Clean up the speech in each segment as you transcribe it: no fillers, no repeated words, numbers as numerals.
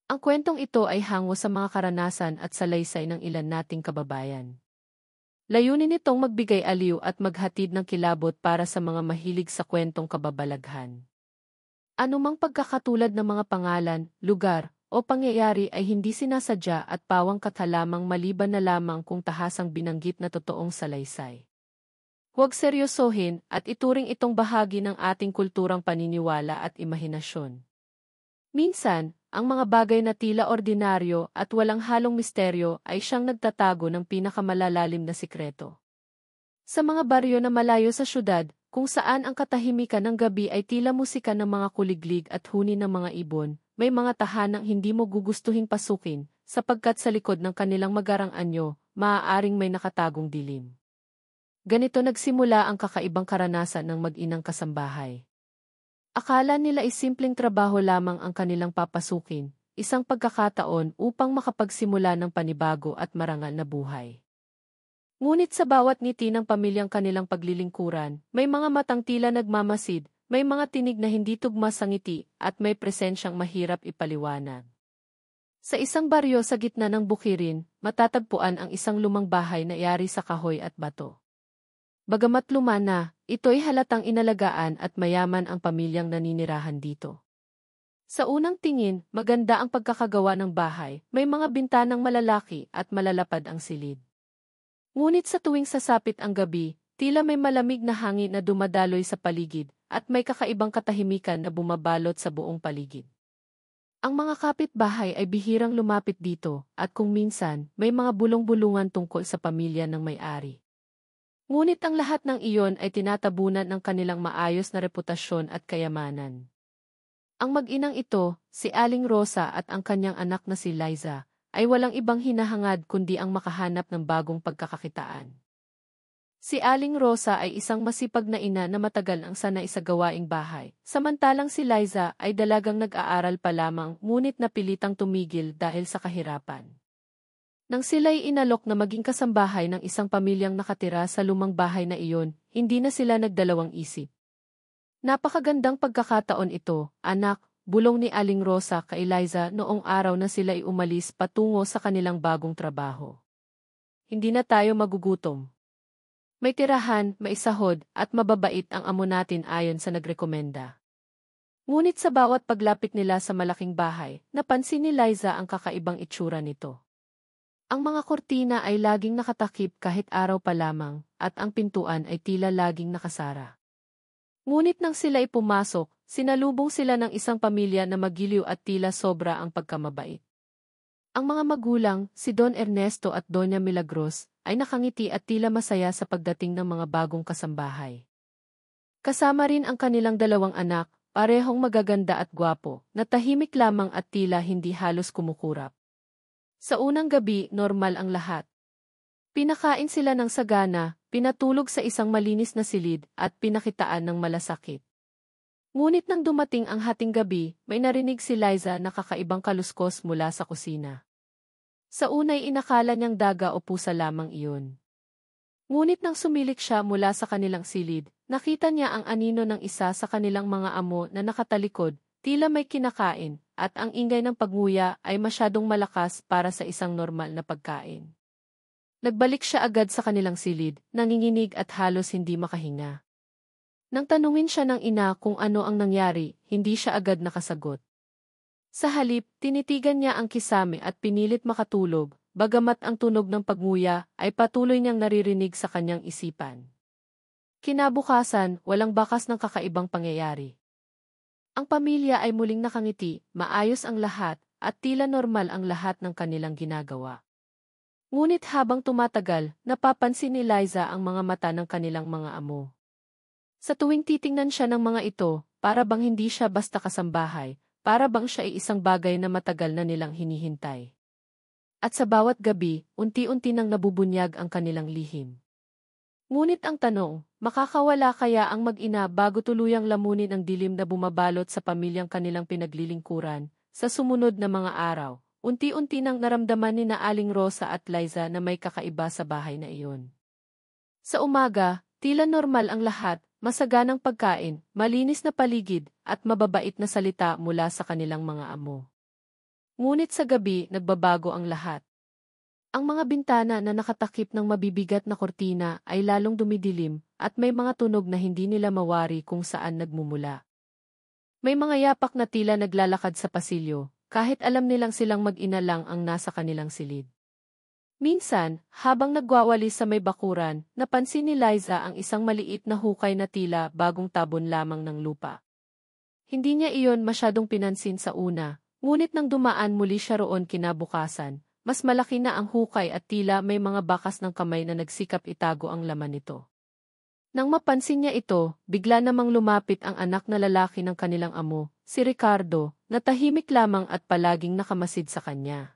Ang kwentong ito ay hango sa mga karanasan at salaysay ng ilan nating kababayan. Layunin nitong magbigay aliw at maghatid ng kilabot para sa mga mahilig sa kwentong kababalaghan. Anumang pagkakatulad ng mga pangalan, lugar, o pangyayari ay hindi sinasadya at pawang kathalamang maliban na lamang kung tahasang binanggit na totoong salaysay. Huwag seryosohin at ituring itong bahagi ng ating kulturang paniniwala at imahinasyon. Minsan, ang mga bagay na tila ordinaryo at walang halong misteryo ay siyang nagtatago ng pinakamalalalim na sikreto. Sa mga baryo na malayo sa syudad, kung saan ang katahimikan ng gabi ay tila musika ng mga kuliglig at huni ng mga ibon, may mga tahanang hindi mo gugustuhing pasukin, sapagkat sa likod ng kanilang magarang anyo, maaaring may nakatagong dilim. Ganito nagsimula ang kakaibang karanasan ng mag-inang kasambahay. Akala nila ay simpleng trabaho lamang ang kanilang papasukin, isang pagkakataon upang makapagsimula ng panibago at marangal na buhay. Ngunit sa bawat ngiti ng pamilyang kanilang paglilingkuran, may mga matang tila nagmamasid, may mga tinig na hindi tugma sa ngiti, at may presensyang mahirap ipaliwanag. Sa isang baryo sa gitna ng bukirin, matatagpuan ang isang lumang bahay na yari sa kahoy at bato. Bagamat luma na, ito'y halatang inalagaan at mayaman ang pamilyang naninirahan dito. Sa unang tingin, maganda ang pagkakagawa ng bahay, may mga bintanang malalaki at malalapad ang silid. Ngunit sa tuwing sasapit ang gabi, tila may malamig na hangin na dumadaloy sa paligid, at may kakaibang katahimikan na bumabalot sa buong paligid. Ang mga kapitbahay ay bihirang lumapit dito, at kung minsan, may mga bulong-bulungan tungkol sa pamilya ng may-ari. Ngunit ang lahat ng iyon ay tinatabunan ng kanilang maayos na reputasyon at kayamanan. Ang mag-inang ito, si Aling Rosa at ang kanyang anak na si Liza, ay walang ibang hinahangad kundi ang makahanap ng bagong pagkakakitaan. Si Aling Rosa ay isang masipag na ina na matagal ang sanay sa gawaing bahay, samantalang si Liza ay dalagang nag-aaral pa lamang ngunit napilitang tumigil dahil sa kahirapan. Nang sila'y inalok na maging kasambahay ng isang pamilyang nakatira sa lumang bahay na iyon, hindi na sila nagdalawang isip. Napakagandang pagkakataon ito, anak, bulong ni Aling Rosa kay Liza noong araw na sila'y umalis patungo sa kanilang bagong trabaho. Hindi na tayo magugutom. May tirahan, may sahod, at mababait ang amo natin ayon sa nagrekomenda. Ngunit sa bawat paglapit nila sa malaking bahay, napansin ni Liza ang kakaibang itsura nito. Ang mga kortina ay laging nakatakip kahit araw pa lamang, at ang pintuan ay tila laging nakasara. Ngunit nang sila'y pumasok, sinalubong sila ng isang pamilya na magiliw at tila sobra ang pagkamabait. Ang mga magulang, si Don Ernesto at Doña Milagros, ay nakangiti at tila masaya sa pagdating ng mga bagong kasambahay. Kasama rin ang kanilang dalawang anak, parehong magaganda at gwapo, na tahimik lamang at tila hindi halos kumukurap. Sa unang gabi, normal ang lahat. Pinakain sila ng sagana, pinatulog sa isang malinis na silid, at pinakitaan ng malasakit. Ngunit nang dumating ang hating gabi, may narinig si Liza na kakaibang kaluskos mula sa kusina. Sa unay inakala niyang daga o pusa lamang iyon. Ngunit nang sumilik siya mula sa kanilang silid, nakita niya ang anino ng isa sa kanilang mga amo na nakatalikod, tila may kinakain, at ang ingay ng pagnguya ay masyadong malakas para sa isang normal na pagkain. Nagbalik siya agad sa kanilang silid, nanginginig at halos hindi makahinga. Nang tanungin siya ng ina kung ano ang nangyari, hindi siya agad nakasagot. Sa halip, tinitigan niya ang kisame at pinilit makatulog, bagamat ang tunog ng pagnguya ay patuloy niyang naririnig sa kanyang isipan. Kinabukasan, walang bakas ng kakaibang pangyayari. Ang pamilya ay muling nakangiti, maayos ang lahat, at tila normal ang lahat ng kanilang ginagawa. Ngunit habang tumatagal, napapansin ni Liza ang mga mata ng kanilang mga amo. Sa tuwing titingnan siya ng mga ito, para bang hindi siya basta kasambahay, para bang siya ay isang bagay na matagal na nilang hinihintay. At sa bawat gabi, unti-unti nang nabubunyag ang kanilang lihim. Ngunit ang tanong, makakawala kaya ang mag-ina bago tuluyang lamunin ang dilim na bumabalot sa pamilyang kanilang pinaglilingkuran? Sa sumunod na mga araw, unti-unti nang naramdaman ni na Aling Rosa at Liza na may kakaiba sa bahay na iyon. Sa umaga, tila normal ang lahat, masaganang pagkain, malinis na paligid, at mababait na salita mula sa kanilang mga amo. Ngunit sa gabi, nagbabago ang lahat. Ang mga bintana na nakatakip ng mabibigat na kortina ay lalong dumidilim at may mga tunog na hindi nila mawari kung saan nagmumula. May mga yapak na tila naglalakad sa pasilyo, kahit alam nilang silang mag-ina lang ang nasa kanilang silid. Minsan, habang nagwawalis sa may bakuran, napansin ni Liza ang isang maliit na hukay na tila bagong tabon lamang ng lupa. Hindi niya iyon masyadong pinansin sa una, ngunit nang dumaan muli siya roon kinabukasan, mas malaki na ang hukay at tila may mga bakas ng kamay na nagsikap itago ang laman nito. Nang mapansin niya ito, bigla namang lumapit ang anak na lalaki ng kanilang amo, si Ricardo, na tahimik lamang at palaging nakamasid sa kanya.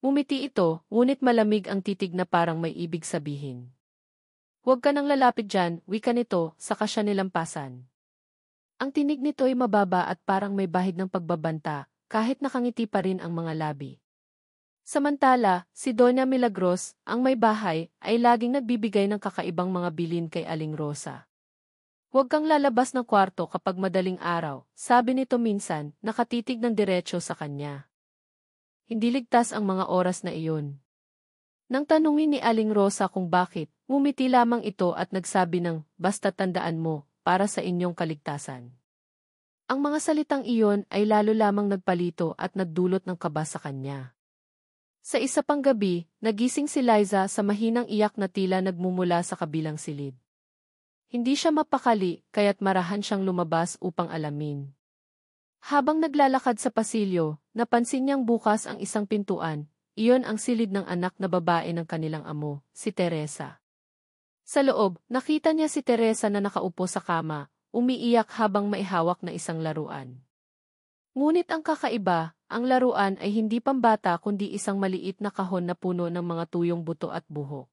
Umiti ito, ngunit malamig ang titig na parang may ibig sabihin. "Huwag ka nang lalapit dyan," wika nito, saka siya nilampasan. Ang tinig nito ay mababa at parang may bahid ng pagbabanta, kahit nakangiti pa rin ang mga labi. Samantala, si Doña Milagros, ang may bahay, ay laging nagbibigay ng kakaibang mga bilin kay Aling Rosa. "Huwag kang lalabas ng kwarto kapag madaling araw," sabi nito minsan, nakatitig ng diretso sa kanya. Hindi ligtas ang mga oras na iyon. Nang tanungin ni Aling Rosa kung bakit, ngumiti lamang ito at nagsabi ng, "Basta tandaan mo, para sa inyong kaligtasan." Ang mga salitang iyon ay lalo lamang nagpalito at nagdulot ng kaba sa kanya. Sa isa pang gabi, nagising si Liza sa mahinang iyak na tila nagmumula sa kabilang silid. Hindi siya mapakali, kaya't marahan siyang lumabas upang alamin. Habang naglalakad sa pasilyo, napansin niyang bukas ang isang pintuan. Iyon ang silid ng anak na babae ng kanilang amo, si Teresa. Sa loob, nakita niya si Teresa na nakaupo sa kama, umiiyak habang maihawak na isang laruan. Ngunit ang kakaiba, ang laruan ay hindi pambata kundi isang maliit na kahon na puno ng mga tuyong buto at buhok.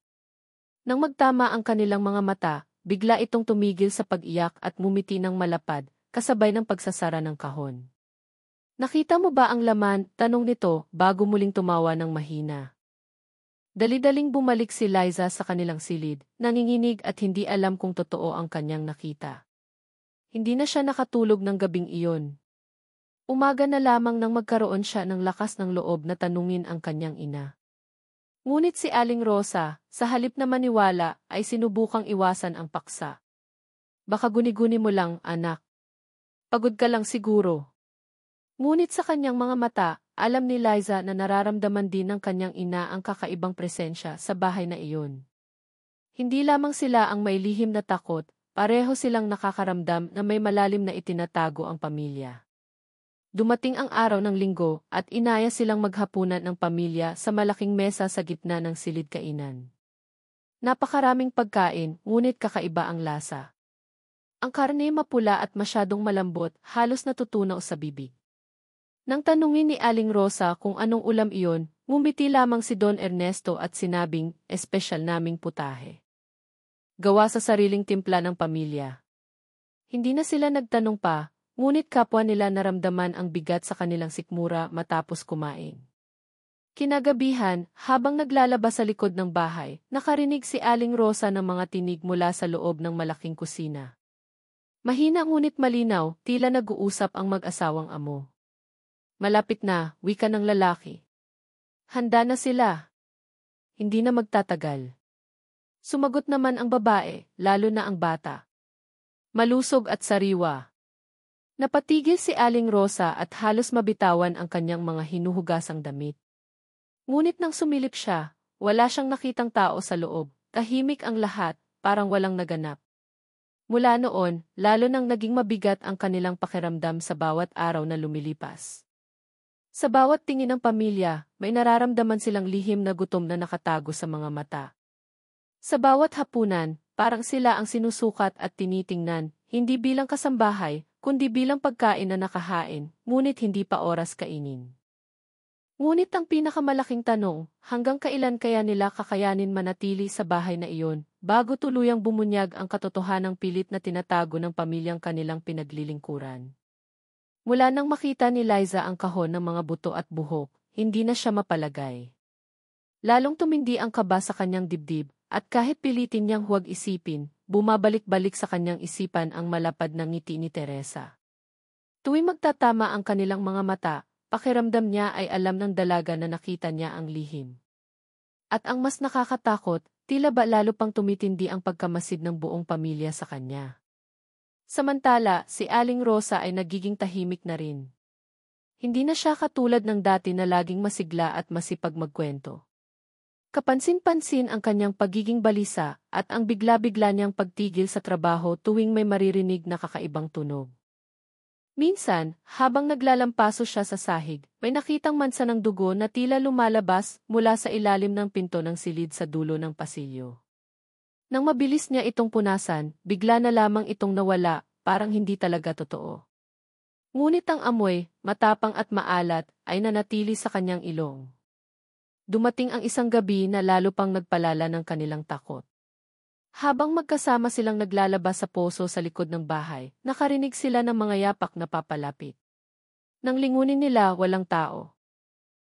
Nang magtama ang kanilang mga mata, bigla itong tumigil sa pag-iyak at ngumiti ng malapad, kasabay ng pagsasara ng kahon. "Nakita mo ba ang laman?" tanong nito, bago muling tumawa ng mahina. Dali-daling bumalik si Liza sa kanilang silid, nanginginig at hindi alam kung totoo ang kanyang nakita. Hindi na siya nakatulog ng gabing iyon. Umaga na lamang nang magkaroon siya ng lakas ng loob na tanungin ang kanyang ina. Ngunit si Aling Rosa, sa halip na maniwala, ay sinubukang iwasan ang paksa. "Baka guni-guni mo lang, anak. Pagod ka lang siguro." Ngunit sa kanyang mga mata, alam ni Liza na nararamdaman din ng kanyang ina ang kakaibang presensya sa bahay na iyon. Hindi lamang sila ang may lihim na takot, pareho silang nakakaramdam na may malalim na itinatago ang pamilya. Dumating ang araw ng linggo at inaya silang maghapunan ng pamilya sa malaking mesa sa gitna ng silid kainan. Napakaraming pagkain, ngunit kakaiba ang lasa. Ang karne mapula at masyadong malambot, halos natutunaw sa bibig. Nang tanungin ni Aling Rosa kung anong ulam iyon, ngumiti lamang si Don Ernesto at sinabing, "Espesyal naming putahe. Gawa sa sariling timpla ng pamilya." Hindi na sila nagtanong pa, ngunit kapwa nila naramdaman ang bigat sa kanilang sikmura matapos kumain. Kinagabihan, habang naglalaba sa likod ng bahay, nakarinig si Aling Rosa ng mga tinig mula sa loob ng malaking kusina. Mahina ngunit malinaw, tila nag-uusap ang mag-asawang amo. "Malapit na," wika ng lalaki. "Handa na sila. Hindi na magtatagal." Sumagot naman ang babae, lalo na ang bata. Malusog at sariwa. Napatigil si Aling Rosa at halos mabitawan ang kanyang mga hinuhugasang damit. Ngunit nang sumilip siya, wala siyang nakitang tao sa loob, tahimik ang lahat, parang walang naganap. Mula noon, lalo nang naging mabigat ang kanilang pakiramdam sa bawat araw na lumilipas. Sa bawat tingin ng pamilya, may nararamdaman silang lihim na gutom na nakatago sa mga mata. Sa bawat hapunan, parang sila ang sinusukat at tinitingnan, hindi bilang kasambahay, kundi bilang pagkain na nakahain, ngunit hindi pa oras kainin. Ngunit ang pinakamalaking tanong, hanggang kailan kaya nila kakayanin manatili sa bahay na iyon, bago tuluyang bumunyag ang katotohanang pilit na tinatago ng pamilyang kanilang pinaglilingkuran. Mula nang makita ni Liza ang kahon ng mga buto at buhok, hindi na siya mapalagay. Lalong tumindi ang kaba sa kanyang dibdib, at kahit pilitin niyang huwag isipin, bumabalik-balik sa kanyang isipan ang malapad na ngiti ni Teresa. Tuwing magtatama ang kanilang mga mata, pakiramdam niya ay alam ng dalaga na nakita niya ang lihim. At ang mas nakakatakot, tila ba lalo pang tumitindi ang pagkamasid ng buong pamilya sa kanya. Samantala, si Aling Rosa ay nagiging tahimik na rin. Hindi na siya katulad ng dati na laging masigla at masipag magkwento. Kapansin-pansin ang kanyang pagiging balisa at ang bigla-bigla niyang pagtigil sa trabaho tuwing may maririnig na kakaibang tunog. Minsan, habang naglalampaso siya sa sahig, may nakitang mansa ng dugo na tila lumalabas mula sa ilalim ng pinto ng silid sa dulo ng pasilyo. Nang mabilis niya itong punasan, bigla na lamang itong nawala, parang hindi talaga totoo. Ngunit ang amoy, matapang at maalat, ay nanatili sa kanyang ilong. Dumating ang isang gabi na lalo pang nagpalala ng kanilang takot. Habang magkasama silang naglalabas sa poso sa likod ng bahay, nakarinig sila ng mga yapak na papalapit. Nang lingunin nila, walang tao.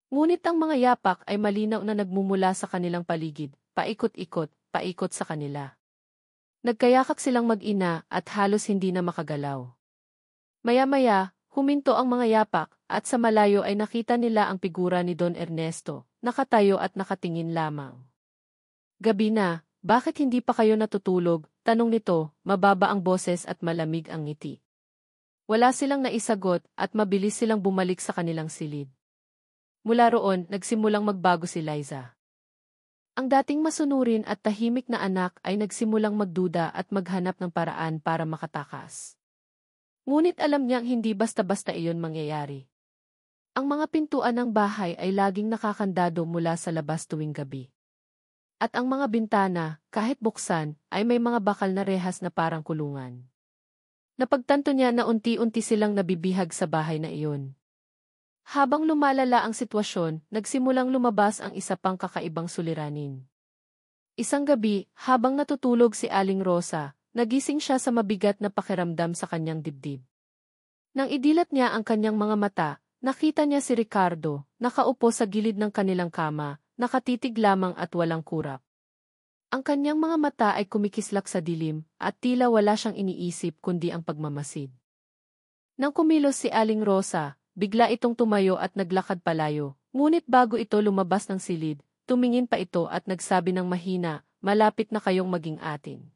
Ngunit ang mga yapak ay malinaw na nagmumula sa kanilang paligid, paikot-ikot, paikot sa kanila. Nagkayakap silang mag-ina at halos hindi na makagalaw. Maya-maya, huminto ang mga yapak at sa malayo ay nakita nila ang figura ni Don Ernesto, nakatayo at nakatingin lamang. Gabi na, bakit hindi pa kayo natutulog? Tanong nito, mababa ang boses at malamig ang ngiti. Wala silang naisagot at mabilis silang bumalik sa kanilang silid. Mula roon, nagsimulang magbago si Liza. Ang dating masunurin at tahimik na anak ay nagsimulang magduda at maghanap ng paraan para makatakas. Ngunit alam niyang hindi basta-basta iyon mangyayari. Ang mga pintuan ng bahay ay laging nakakandado mula sa labas tuwing gabi. At ang mga bintana, kahit buksan, ay may mga bakal na rehas na parang kulungan. Napagtanto niya na unti-unti silang nabibihag sa bahay na iyon. Habang lumalala ang sitwasyon, nagsimulang lumabas ang isa pang kakaibang suliranin. Isang gabi, habang natutulog si Aling Rosa, nagising siya sa mabigat na pakiramdam sa kanyang dibdib. Nang idilat niya ang kanyang mga mata, nakita niya si Ricardo, nakaupo sa gilid ng kanilang kama, nakatitig lamang at walang kurap. Ang kanyang mga mata ay kumikislap sa dilim, at tila wala siyang iniisip kundi ang pagmamasid. Nang kumilos si Aling Rosa, bigla itong tumayo at naglakad palayo, ngunit bago ito lumabas ng silid, tumingin pa ito at nagsabi ng mahina, malapit na kayong maging atin.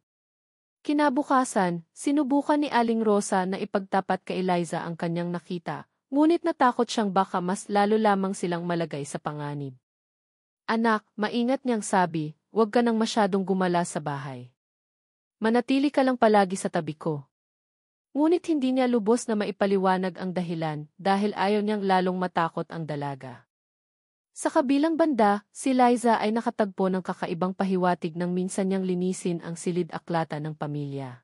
Kinabukasan, sinubukan ni Aling Rosa na ipagtapat kay Liza ang kanyang nakita, ngunit natakot siyang baka mas lalo lamang silang malagay sa panganib. Anak, maingat niyang sabi, huwag ka nang masyadong gumala sa bahay. Manatili ka lang palagi sa tabi ko. Ngunit hindi niya lubos na maipaliwanag ang dahilan dahil ayaw niyang lalong matakot ang dalaga. Sa kabilang banda, si Liza ay nakatagpo ng kakaibang pahiwatig nang minsan niyang linisin ang silid-aklatan ng pamilya.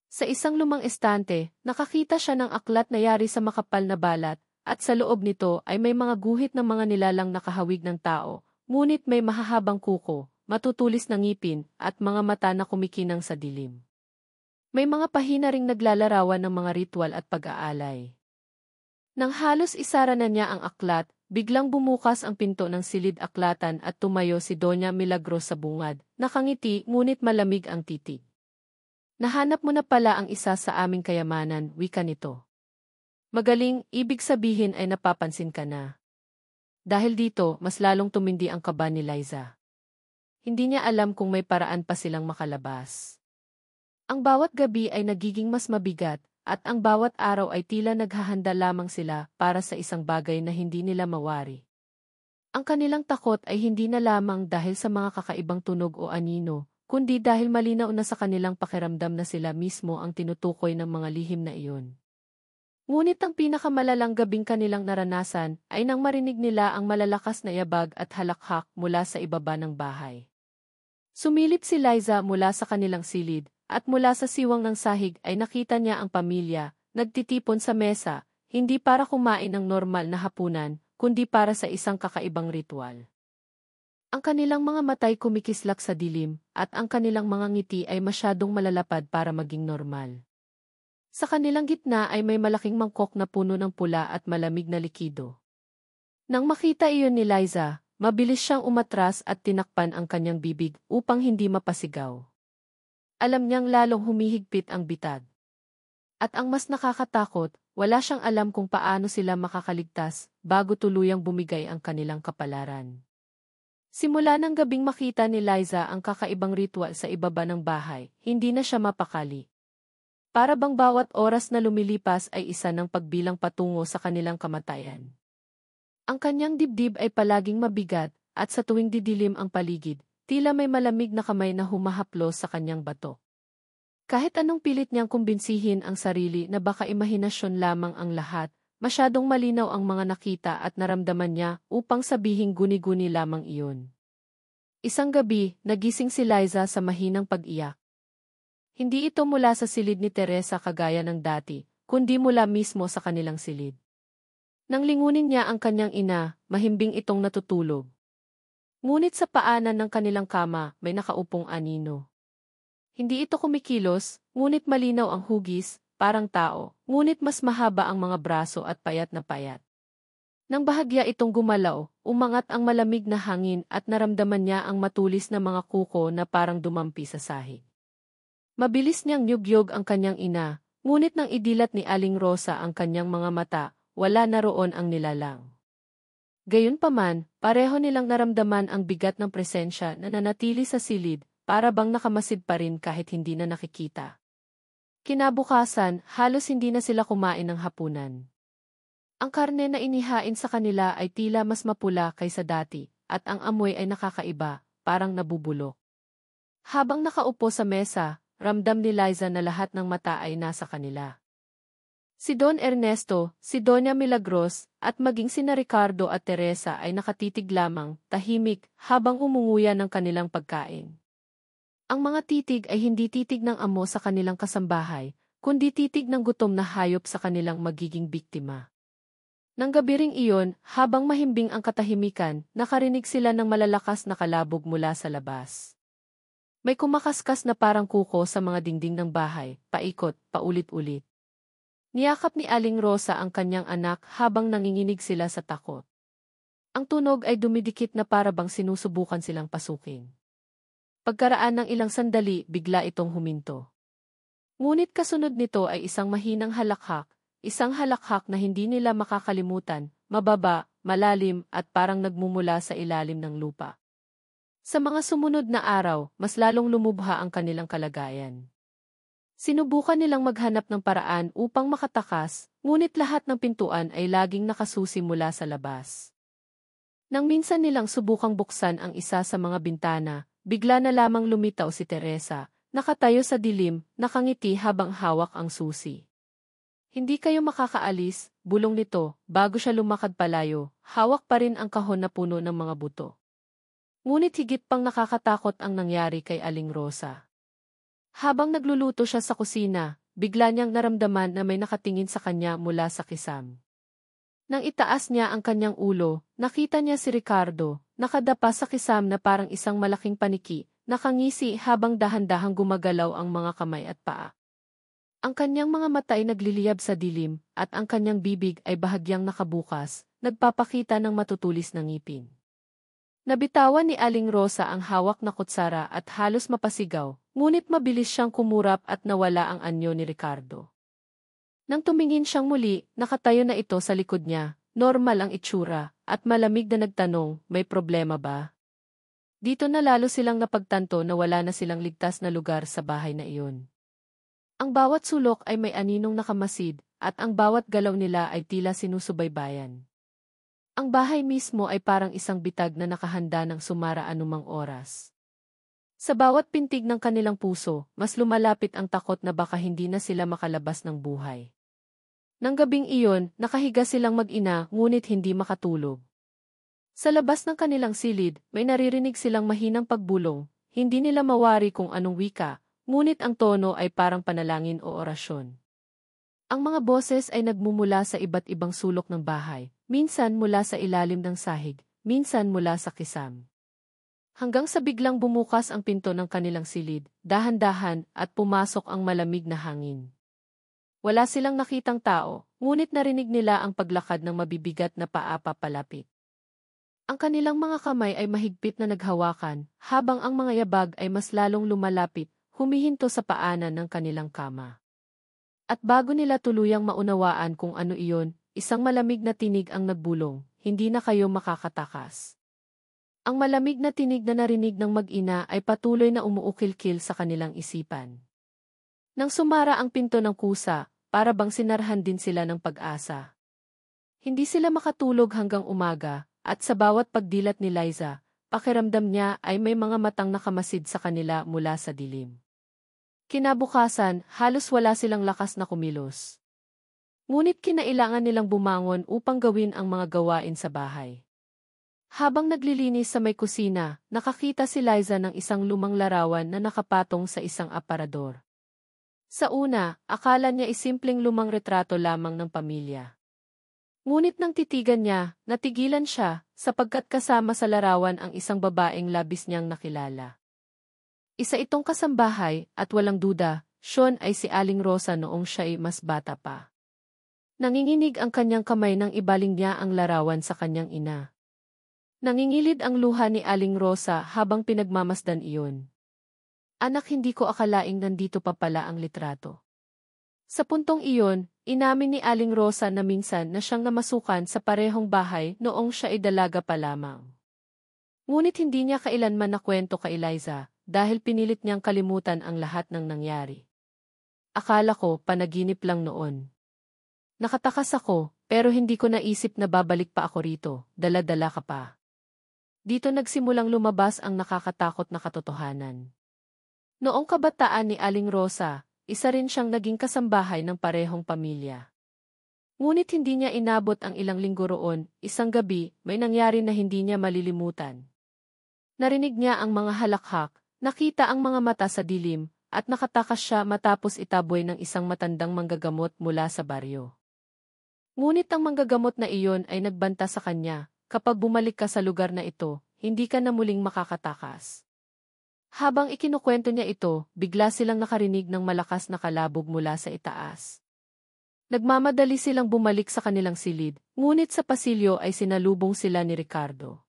Sa isang lumang estante, nakakita siya ng aklat na yari sa makapal na balat, at sa loob nito ay may mga guhit ng mga nilalang nakahawig ng tao, ngunit may mahahabang kuko, matutulis na ngipin, at mga mata na kumikinang sa dilim. May mga pahina ring naglalarawan ng mga ritual at pag-aalay. Nang halos isara na niya ang aklat, biglang bumukas ang pinto ng silid-aklatan at tumayo si Doña Milagros sa bungad, nakangiti ngunit malamig ang titig. Nahanap mo na pala ang isa sa aming kayamanan, wika nito. Magaling, ibig sabihin ay napapansin ka na. Dahil dito, mas lalong tumindi ang kaba ni Liza. Hindi niya alam kung may paraan pa silang makalabas. Ang bawat gabi ay nagiging mas mabigat, at ang bawat araw ay tila naghahanda lamang sila para sa isang bagay na hindi nila mawari. Ang kanilang takot ay hindi na lamang dahil sa mga kakaibang tunog o anino, kundi dahil malinaw na sa kanilang pakiramdam na sila mismo ang tinutukoy ng mga lihim na iyon. Ngunit ang pinakamalalang gabing kanilang naranasan ay nang marinig nila ang malalakas na yabag at halakhak mula sa ibaba ng bahay. Sumilip si Liza mula sa kanilang silid, at mula sa siwang ng sahig ay nakita niya ang pamilya, nagtitipon sa mesa, hindi para kumain ng normal na hapunan, kundi para sa isang kakaibang ritual. Ang kanilang mga matay kumikislap sa dilim, at ang kanilang mga ngiti ay masyadong malalapad para maging normal. Sa kanilang gitna ay may malaking mangkok na puno ng pula at malamig na likido. Nang makita iyon ni Liza, mabilis siyang umatras at tinakpan ang kanyang bibig upang hindi mapasigaw. Alam niyang lalong humihigpit ang bitag. At ang mas nakakatakot, wala siyang alam kung paano sila makakaligtas bago tuluyang bumigay ang kanilang kapalaran. Simula ng gabing makita ni Liza ang kakaibang ritual sa ibaba ng bahay, hindi na siya mapakali. Para bang bawat oras na lumilipas ay isa ng pagbilang patungo sa kanilang kamatayan. Ang kanyang dibdib ay palaging mabigat, at sa tuwing didilim ang paligid, tila may malamig na kamay na humahaplos sa kanyang bato. Kahit anong pilit niyang kumbinsihin ang sarili na baka imahinasyon lamang ang lahat, masyadong malinaw ang mga nakita at naramdaman niya upang sabihing guni-guni lamang iyon. Isang gabi, nagising si Liza sa mahinang pag-iyak. Hindi ito mula sa silid ni Teresa kagaya ng dati, kundi mula mismo sa kanilang silid. Nang lingunin niya ang kanyang ina, mahimbing itong natutulog. Ngunit sa paanan ng kanilang kama, may nakaupong anino. Hindi ito kumikilos, ngunit malinaw ang hugis, parang tao, ngunit mas mahaba ang mga braso at payat na payat. Nang bahagya itong gumalaw, umangat ang malamig na hangin at naramdaman niya ang matulis na mga kuko na parang dumampi sa sahig. Mabilis niyang nyugyog ang kanyang ina, ngunit nang idilat ni Aling Rosa ang kanyang mga mata, wala na roon ang nilalang. Gayunpaman, pareho nilang naramdaman ang bigat ng presensya na nanatili sa silid, para bang nakamasid pa rin kahit hindi na nakikita. Kinabukasan, halos hindi na sila kumain ng hapunan. Ang karne na inihain sa kanila ay tila mas mapula kaysa dati, at ang amoy ay nakakaiba, parang nabubulok. Habang nakaupo sa mesa, ramdam ni Liza na lahat ng mata ay nasa kanila. Si Don Ernesto, si Doña Milagros, at maging sina Ricardo at Teresa ay nakatitig lamang, tahimik, habang umunguya ng kanilang pagkain. Ang mga titig ay hindi titig ng amo sa kanilang kasambahay, kundi titig ng gutom na hayop sa kanilang magiging biktima. Nang gabi ring iyon, habang mahimbing ang katahimikan, nakarinig sila ng malalakas na kalabog mula sa labas. May kumakaskas na parang kuko sa mga dingding ng bahay, paikot, paulit-ulit. Niyakap ni Aling Rosa ang kanyang anak habang nanginginig sila sa takot. Ang tunog ay dumidikit na para bang sinusubukan silang pasukin. Pagkaraan ng ilang sandali, bigla itong huminto. Ngunit kasunod nito ay isang mahinang halakhak na hindi nila makakalimutan, mababa, malalim at parang nagmumula sa ilalim ng lupa. Sa mga sumunod na araw, mas lalong lumubha ang kanilang kalagayan. Sinubukan nilang maghanap ng paraan upang makatakas, ngunit lahat ng pintuan ay laging nakasusi mula sa labas. Nang minsan nilang subukang buksan ang isa sa mga bintana, bigla na lamang lumitaw si Teresa, nakatayo sa dilim, nakangiti habang hawak ang susi. Hindi kayo makakaalis, bulong nito, bago siya lumakad palayo, hawak pa rin ang kahon na puno ng mga buto. Ngunit higit pang nakakatakot ang nangyari kay Aling Rosa. Habang nagluluto siya sa kusina, bigla niyang naramdaman na may nakatingin sa kanya mula sa kisam. Nang itaas niya ang kanyang ulo, nakita niya si Ricardo, nakadapa sa kisam na parang isang malaking paniki, nakangisi habang dahan-dahang gumagalaw ang mga kamay at paa. Ang kanyang mga mata ay nagliliyab sa dilim, at ang kanyang bibig ay bahagyang nakabukas, nagpapakita ng matutulis na ngipin. Nabitawan ni Aling Rosa ang hawak na kutsara at halos mapasigaw, ngunit mabilis siyang kumurap at nawala ang anyo ni Ricardo. Nang tumingin siyang muli, nakatayo na ito sa likod niya, normal ang itsura, at malamig na nagtanong, may problema ba? Dito na lalo silang napagtanto na wala na silang ligtas na lugar sa bahay na iyon. Ang bawat sulok ay may aninong nakamasid, at ang bawat galaw nila ay tila sinusubaybayan. Ang bahay mismo ay parang isang bitag na nakahanda ng sumara anumang oras. Sa bawat pintig ng kanilang puso, mas lumalapit ang takot na baka hindi na sila makalabas ng buhay. Nang gabing iyon, nakahiga silang mag-ina ngunit hindi makatulog. Sa labas ng kanilang silid, may naririnig silang mahinang pagbulong, hindi nila mawari kung anong wika, ngunit ang tono ay parang panalangin o orasyon. Ang mga boses ay nagmumula sa iba't ibang sulok ng bahay, minsan mula sa ilalim ng sahig, minsan mula sa kisam. Hanggang sa biglang bumukas ang pinto ng kanilang silid, dahan-dahan at pumasok ang malamig na hangin. Wala silang nakitang tao, ngunit narinig nila ang paglakad ng mabibigat na paa papalapit. Ang kanilang mga kamay ay mahigpit na naghawakan, habang ang mga yabag ay mas lalong lumalapit, humihinto sa paanan ng kanilang kama. At bago nila tuluyang maunawaan kung ano iyon, isang malamig na tinig ang nagbulong, "Hindi na kayo makakatakas." Ang malamig na tinig na narinig ng mag-ina ay patuloy na umuukil-kil sa kanilang isipan. Nang sumara ang pinto ng kusa, para bang sinarhan din sila ng pag-asa. Hindi sila makatulog hanggang umaga, at sa bawat pagdilat ni Liza, pakiramdam niya ay may mga matang nakamasid sa kanila mula sa dilim. Kinabukasan, halos wala silang lakas na kumilos. Ngunit kinailangan nilang bumangon upang gawin ang mga gawain sa bahay. Habang naglilinis sa may kusina, nakakita si Liza ng isang lumang larawan na nakapatong sa isang aparador. Sa una, akala niya simpleng lumang retrato lamang ng pamilya. Ngunit nang titigan niya, natigilan siya, sapagkat kasama sa larawan ang isang babaeng labis niyang nakilala. Isa itong kasambahay, at walang duda, Sean ay si Aling Rosa noong siya ay mas bata pa. Nanginginig ang kanyang kamay nang ibaling niya ang larawan sa kanyang ina. Nangingilid ang luha ni Aling Rosa habang pinagmamasdan iyon. "Anak, hindi ko akalaing nandito pa pala ang litrato." Sa puntong iyon, inamin ni Aling Rosa na minsan na siyang namasukan sa parehong bahay noong siya ay dalaga pa lamang. Ngunit hindi niya kailanman nakwento kay Liza, dahil pinilit niyang kalimutan ang lahat ng nangyari. "Akala ko panaginip lang noon. Nakatakas ako, pero hindi ko naisip na babalik pa ako rito, dala-dala ka pa." Dito nagsimulang lumabas ang nakakatakot na katotohanan. Noong kabataan ni Aling Rosa, isa rin siyang naging kasambahay ng parehong pamilya. Ngunit hindi niya inabot ang ilang linggo roon, isang gabi, may nangyari na hindi niya malilimutan. Narinig niya ang mga halakhak, nakita ang mga mata sa dilim, at nakatakas siya matapos itaboy ng isang matandang manggagamot mula sa baryo. Ngunit ang manggagamot na iyon ay nagbanta sa kanya, "Kapag bumalik ka sa lugar na ito, hindi ka na muling makakatakas." Habang ikinukwento niya ito, bigla silang nakarinig ng malakas na kalabog mula sa itaas. Nagmamadali silang bumalik sa kanilang silid, ngunit sa pasilyo ay sinalubong sila ni Ricardo.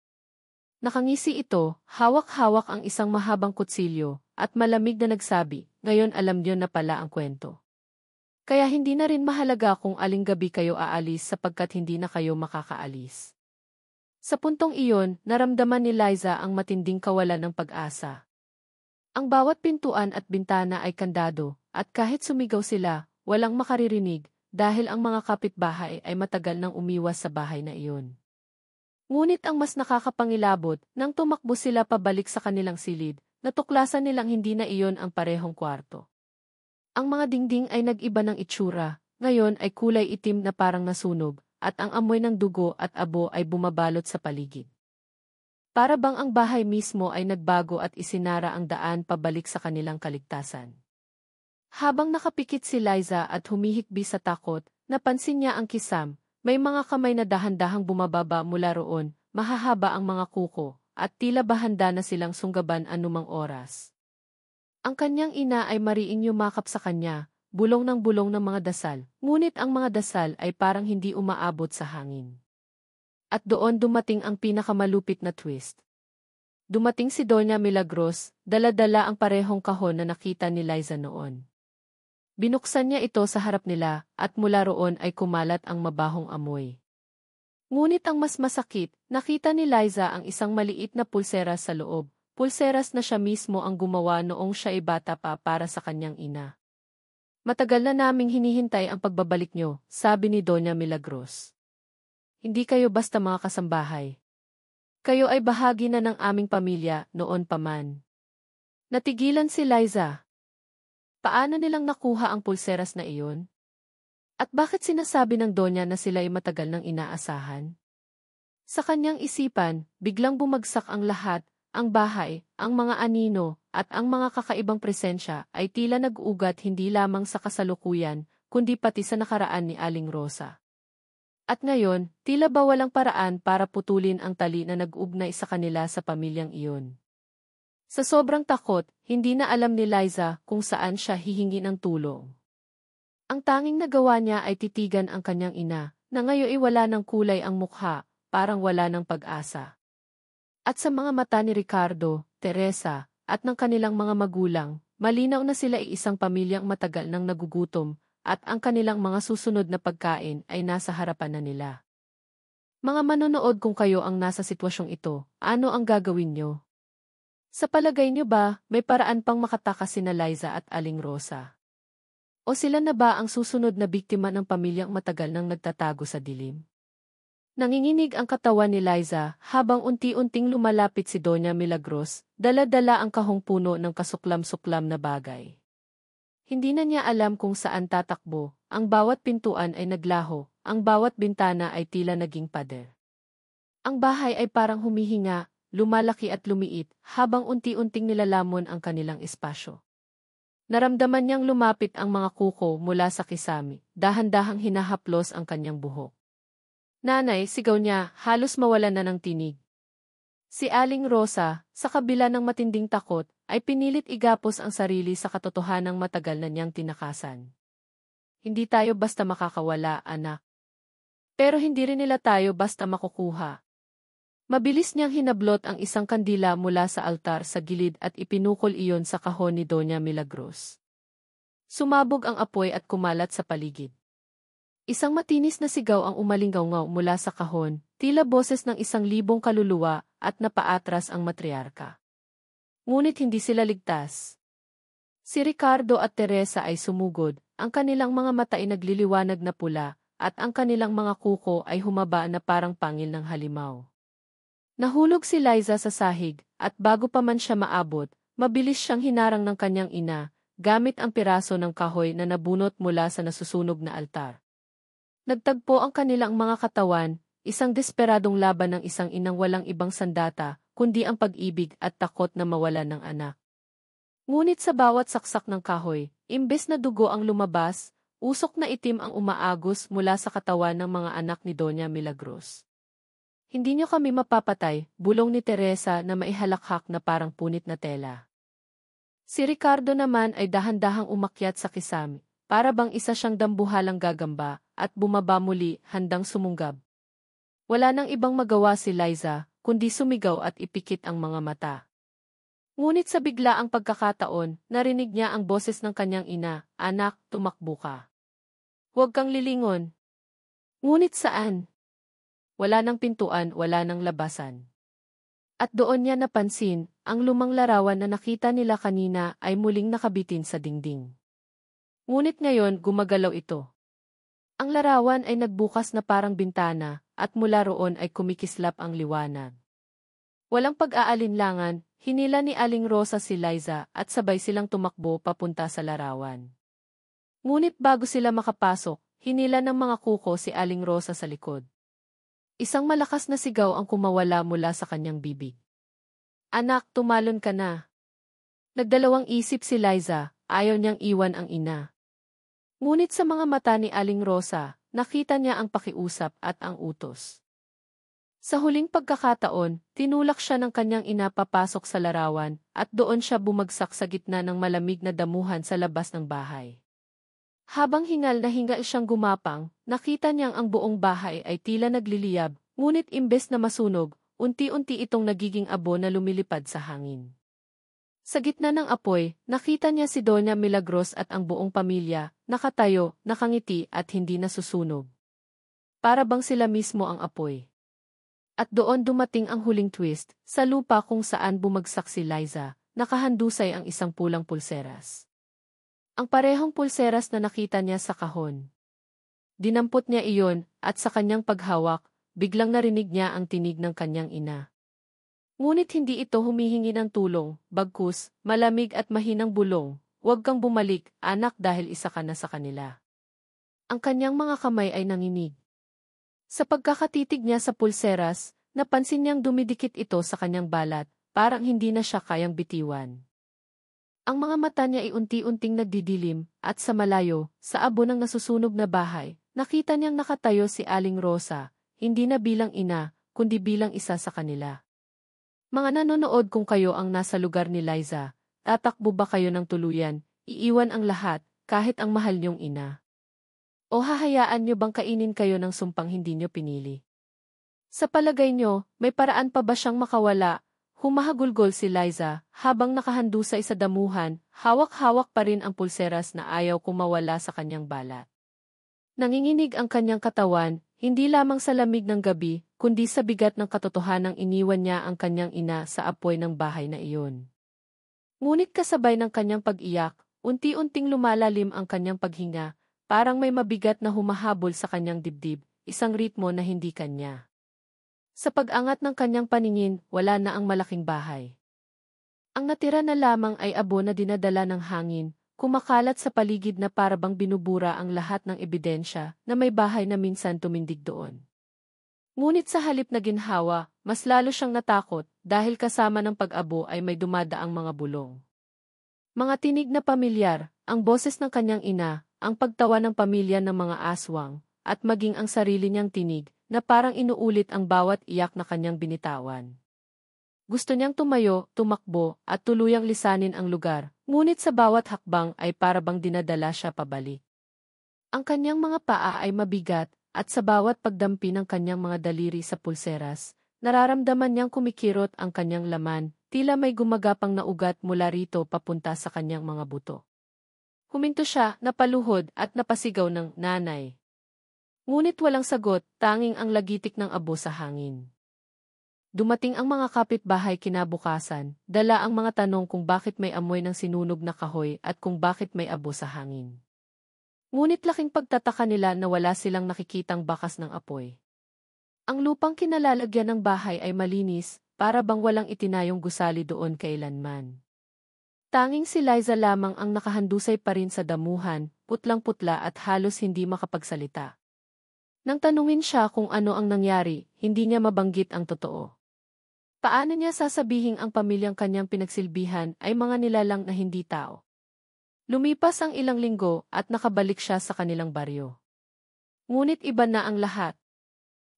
Nakangisi ito, hawak-hawak ang isang mahabang kutsilyo, at malamig na nagsabi, "Ngayon alam niyo na pala ang kwento. Kaya hindi na rin mahalaga kung aling gabi kayo aalis sapagkat hindi na kayo makakaalis." Sa puntong iyon, naramdaman ni Liza ang matinding kawalan ng pag-asa. Ang bawat pintuan at bintana ay kandado, at kahit sumigaw sila, walang makaririnig, dahil ang mga kapitbahay ay matagal nang umiwas sa bahay na iyon. Ngunit ang mas nakakapangilabot, nang tumakbo sila pabalik sa kanilang silid, natuklasan nilang hindi na iyon ang parehong kwarto. Ang mga dingding ay nag-iba ng itsura, ngayon ay kulay itim na parang nasunog, at ang amoy ng dugo at abo ay bumabalot sa paligid. Para bang ang bahay mismo ay nagbago at isinara ang daan pabalik sa kanilang kaligtasan. Habang nakapikit si Liza at humihikbi sa takot, napansin niya ang kisam, may mga kamay na dahan-dahang bumababa mula roon, mahahaba ang mga kuko, at tila bahanda na silang sunggaban anumang oras. Ang kanyang ina ay mariing yumakap sa kanya, bulong ng mga dasal, ngunit ang mga dasal ay parang hindi umaabot sa hangin. At doon dumating ang pinakamalupit na twist. Dumating si Doña Milagros, dala-dala ang parehong kahon na nakita ni Liza noon. Binuksan niya ito sa harap nila, at mula roon ay kumalat ang mabahong amoy. Ngunit ang mas masakit, nakita ni Liza ang isang maliit na pulseras sa loob, pulseras na siya mismo ang gumawa noong siya ay bata pa para sa kanyang ina. "Matagal na naming hinihintay ang pagbabalik nyo," sabi ni Doña Milagros. "Hindi kayo basta mga kasambahay. Kayo ay bahagi na ng aming pamilya, noon pa man." Natigilan si Liza. Paano nilang nakuha ang pulseras na iyon? At bakit sinasabi ng Donya na sila ay matagal nang inaasahan? Sa kanyang isipan, biglang bumagsak ang lahat, ang bahay, ang mga anino, at ang mga kakaibang presensya ay tila nag-ugat hindi lamang sa kasalukuyan, kundi pati sa nakaraan ni Aling Rosa. At ngayon, tila ba walang paraan para putulin ang tali na nag-ugnay sa kanila sa pamilyang iyon. Sa sobrang takot, hindi na alam ni Liza kung saan siya hihingi ng tulong. Ang tanging nagawa niya ay titigan ang kanyang ina, na ngayon ay wala ng kulay ang mukha, parang wala ng pag-asa. At sa mga mata ni Ricardo, Teresa, at ng kanilang mga magulang, malinaw na sila ay isang pamilyang matagal nang nagugutom, at ang kanilang mga susunod na pagkain ay nasa harapan na nila. Mga manonood, kung kayo ang nasa sitwasyong ito, ano ang gagawin nyo? Sa palagay nyo ba, may paraan pang makatakas sina Liza at Aling Rosa? O sila na ba ang susunod na biktima ng pamilyang matagal nang nagtatago sa dilim? Nanginginig ang katawan ni Liza habang unti-unting lumalapit si Doña Milagros, dala-dala ang kahong puno ng kasuklam-suklam na bagay. Hindi na niya alam kung saan tatakbo, ang bawat pintuan ay naglaho, ang bawat bintana ay tila naging pader. Ang bahay ay parang humihinga, lumalaki at lumiit, habang unti-unting nilalamon ang kanilang espasyo. Naramdaman niyang lumapit ang mga kuko mula sa kisame, dahan-dahang hinahaplos ang kanyang buhok. Nanay, sigaw niya, halos mawalan na ng tinig. Si Aling Rosa, sa kabila ng matinding takot, ay pinilit igapos ang sarili sa katotohanang matagal na niyang tinakasan. Hindi tayo basta makakawala, anak. Pero hindi rin nila tayo basta makukuha. Mabilis niyang hinablot ang isang kandila mula sa altar sa gilid at ipinukol iyon sa kahon ni Doña Milagros. Sumabog ang apoy at kumalat sa paligid. Isang matinis na sigaw ang umalinggaw mula sa kahon, tila boses ng 1,000 kaluluwa, at napaatras ang matriarka. Ngunit hindi sila ligtas. Si Ricardo at Teresa ay sumugod, ang kanilang mga mata ay nagliliwanag na pula, at ang kanilang mga kuko ay humaba na parang pangil ng halimaw. Nahulog si Liza sa sahig, at bago pa man siya maabot, mabilis siyang hinarang ng kanyang ina, gamit ang piraso ng kahoy na nabunot mula sa nasusunog na altar. Nagtagpo ang kanilang mga katawan, isang desperadong laban ng isang inang walang ibang sandata, kundi ang pag-ibig at takot na mawalan ng anak. Ngunit sa bawat saksak ng kahoy, imbes na dugo ang lumabas, usok na itim ang umaagos mula sa katawan ng mga anak ni Doña Milagros. Hindi niyo kami mapapatay, bulong ni Teresa na maihalakhak na parang punit na tela. Si Ricardo naman ay dahan-dahang umakyat sa kisame, para bang isa siyang dambuhalang gagamba, at bumaba muli, handang sumunggab. Wala nang ibang magawa si Liza, kundi sumigaw at ipikit ang mga mata. Ngunit sa biglaang pagkakataon, narinig niya ang boses ng kanyang ina, "Anak, tumakbo ka. Huwag kang lilingon." Ngunit saan? Wala nang pintuan, wala nang labasan. At doon niya napansin, ang lumang larawan na nakita nila kanina ay muling nakabitin sa dingding. Ngunit ngayon gumagalaw ito. Ang larawan ay nagbukas na parang bintana, at mula roon ay kumikislap ang liwanag. Walang pag-aalinlangan, hinila ni Aling Rosa si Liza at sabay silang tumakbo papunta sa larawan. Ngunit bago sila makapasok, hinila ng mga kuko si Aling Rosa sa likod. Isang malakas na sigaw ang kumawala mula sa kanyang bibig. "Anak, tumalon ka na." Nagdalawang isip si Liza, ayaw niyang iwan ang ina. Ngunit sa mga mata ni Aling Rosa, nakita niya ang pakiusap at ang utos. Sa huling pagkakataon, tinulak siya ng kanyang ina papasok sa larawan, at doon siya bumagsak sa gitna ng malamig na damuhan sa labas ng bahay. Habang hingal na hingal siyang gumapang, nakita niyang ang buong bahay ay tila nagliliyab, ngunit imbes na masunog, unti-unti itong nagiging abo na lumilipad sa hangin. Sa gitna ng apoy, nakita niya si Doña Milagros at ang buong pamilya, nakatayo, nakangiti at hindi nasusunog. Para bang sila mismo ang apoy. At doon dumating ang huling twist, sa lupa kung saan bumagsak si Liza, nakahandusay ang isang pulang pulseras. Ang parehong pulseras na nakita niya sa kahon. Dinampot niya iyon, at sa kanyang paghawak, biglang narinig niya ang tinig ng kanyang ina. Ngunit hindi ito humihingi ng tulong, bagkus, malamig at mahinang bulong, "Huwag kang bumalik, anak, dahil isa ka na sa kanila." Ang kanyang mga kamay ay nanginig. Sa pagkakatitig niya sa pulseras, napansin niyang dumidikit ito sa kanyang balat, parang hindi na siya kayang bitiwan. Ang mga mata niya ay unti-unting nagdidilim, at sa malayo, sa abo ng nasusunog na bahay, nakita niyang nakatayo si Aling Rosa, hindi na bilang ina, kundi bilang isa sa kanila. Mga nanonood, kung kayo ang nasa lugar ni Liza, tatakbo ba kayo ng tuluyan, iiwan ang lahat, kahit ang mahal niyong ina? O hahayaan niyo bang kainin kayo ng sumpang hindi niyo pinili? Sa palagay niyo, may paraan pa ba siyang makawala, Humahagulgol si Liza, habang nakahandusay sa damuhan, hawak-hawak pa rin ang pulseras na ayaw kumawala sa kanyang balat. Nanginginig ang kanyang katawan, hindi lamang sa lamig ng gabi, kundi sa bigat ng katotohanang iniwan niya ang kanyang ina sa apoy ng bahay na iyon. Ngunit kasabay ng kanyang pag-iyak, unti-unting lumalalim ang kanyang paghinga, parang may mabigat na humahabol sa kanyang dibdib, isang ritmo na hindi kanya. Sa pag-angat ng kanyang paningin, wala na ang malaking bahay. Ang natira na lamang ay abo na dinadala ng hangin, kumakalat sa paligid na parabang binubura ang lahat ng ebidensya na may bahay na minsan tumindig doon. Ngunit sa halip na ginhawa, mas lalo siyang natakot dahil kasama ng pag-abo ay may dumadaang mga bulong. Mga tinig na pamilyar, ang boses ng kanyang ina, ang pagtawa ng pamilya ng mga aswang, at maging ang sarili niyang tinig, na parang inuulit ang bawat iyak na kanyang binitawan. Gusto niyang tumayo, tumakbo, at tuluyang lisanin ang lugar, ngunit sa bawat hakbang ay parabang dinadala siya pabalik. Ang kanyang mga paa ay mabigat, at sa bawat pagdampi ng kanyang mga daliri sa pulseras, nararamdaman niyang kumikirot ang kanyang laman, tila may gumagapang na ugat mula rito papunta sa kanyang mga buto. Huminto siya, napaluhod at napasigaw ng nanay. Ngunit walang sagot, tanging ang lagitik ng abo sa hangin. Dumating ang mga kapitbahay kinabukasan, dala ang mga tanong kung bakit may amoy ng sinunog na kahoy at kung bakit may abo sa hangin. Ngunit laking pagtataka nila na wala silang nakikitang bakas ng apoy. Ang lupang kinalalagyan ng bahay ay malinis, para bang walang itinayong gusali doon kailanman. Tanging si Liza lamang ang nakahandusay pa rin sa damuhan, putlang-putla at halos hindi makapagsalita. Nang tanungin siya kung ano ang nangyari, hindi niya mabanggit ang totoo. Paano niya sasabihin ang pamilyang kanyang pinagsilbihan ay mga nilalang na hindi tao? Lumipas ang ilang linggo at nakabalik siya sa kanilang baryo. Ngunit iba na ang lahat.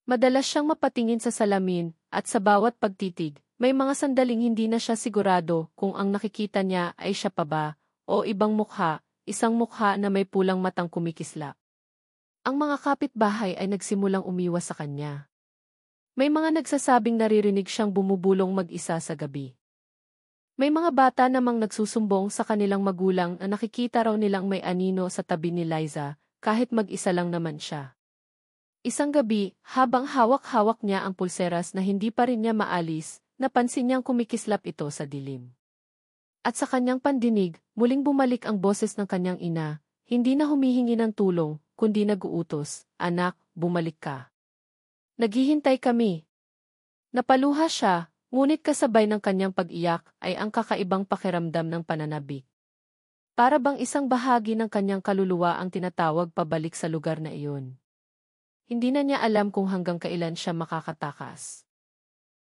Madalas siyang mapatingin sa salamin at sa bawat pagtitig, may mga sandaling hindi na siya sigurado kung ang nakikita niya ay siya pa ba o ibang mukha, isang mukha na may pulang matang kumikislap. Ang mga kapitbahay ay nagsimulang umiwas sa kanya. May mga nagsasabing naririnig siyang bumubulong mag-isa sa gabi. May mga bata namang nagsusumbong sa kanilang magulang na nakikita raw nilang may anino sa tabi ni Liza, kahit mag-isa lang naman siya. Isang gabi, habang hawak-hawak niya ang pulseras na hindi pa rin niya maalis, napansin niyang kumikislap ito sa dilim. At sa kanyang pandinig, muling bumalik ang boses ng kanyang ina, hindi na humihingi ng tulong, kundi nag-uutos, "Anak, bumalik ka. Naghihintay kami." Napaluha siya, ngunit kasabay ng kanyang pag-iyak ay ang kakaibang pakiramdam ng pananabik. Para bang isang bahagi ng kanyang kaluluwa ang tinatawag pabalik sa lugar na iyon. Hindi na niya alam kung hanggang kailan siya makakatakas.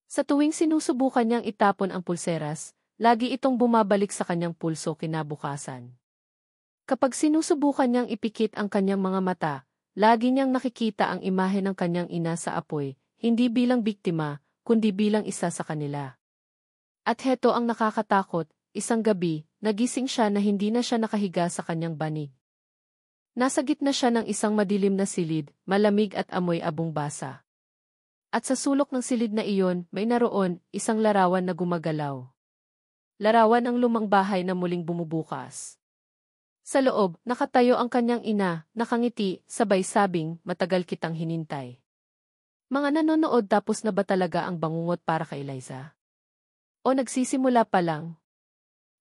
Sa tuwing sinusubukan niyang itapon ang pulseras, lagi itong bumabalik sa kanyang pulso kinabukasan. Kapag sinusubukan niyang ipikit ang kanyang mga mata, lagi niyang nakikita ang imahe ng kanyang ina sa apoy, hindi bilang biktima, kundi bilang isa sa kanila. At heto ang nakakatakot, isang gabi, nagising siya na hindi na siya nakahiga sa kanyang banig. Nasa gitna siya ng isang madilim na silid, malamig at amoy abong basa. At sa sulok ng silid na iyon, may naroon, isang larawan na gumagalaw. Larawan ng lumang bahay na muling bumubukas. Sa loob, nakatayo ang kanyang ina, nakangiti, sabay sabing, "Matagal kitang hinintay." Mga nanonood, tapos na ba talaga ang bangungot para kay Liza? O nagsisimula pa lang?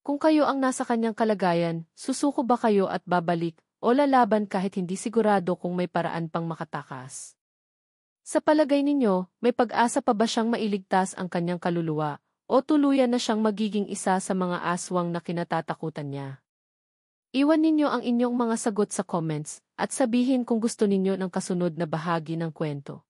Kung kayo ang nasa kanyang kalagayan, susuko ba kayo at babalik, o lalaban kahit hindi sigurado kung may paraan pang makatakas? Sa palagay ninyo, may pag-asa pa ba siyang mailigtas ang kanyang kaluluwa, o tuluyan na siyang magiging isa sa mga aswang na kinatatakutan niya? Iwan ninyo ang inyong mga sagot sa comments, at sabihin kung gusto ninyo ng kasunod na bahagi ng kwento.